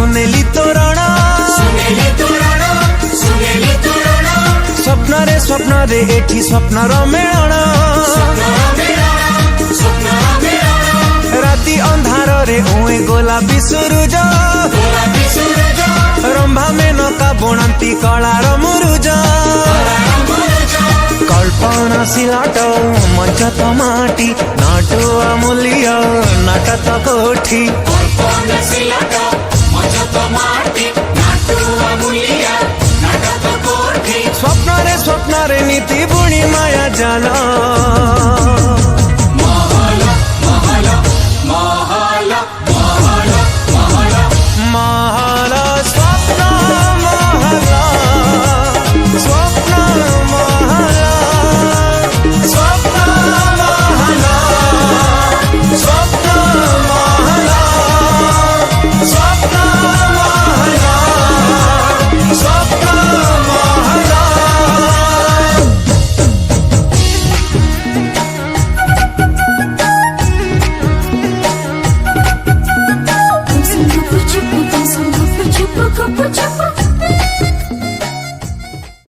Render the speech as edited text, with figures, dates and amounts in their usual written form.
सुनेली तोरण स्वप्न रे एठी स्वप्नर मेलण राति अंधार रे उए गोलापी सूरज रंभा मेनका बुणंती कलार मुरुज कल्पनाशीलाट मंच तो माटी नाटो अमूल्य नाटक कोठी स्वप्न रे नीति बुणी माया जाल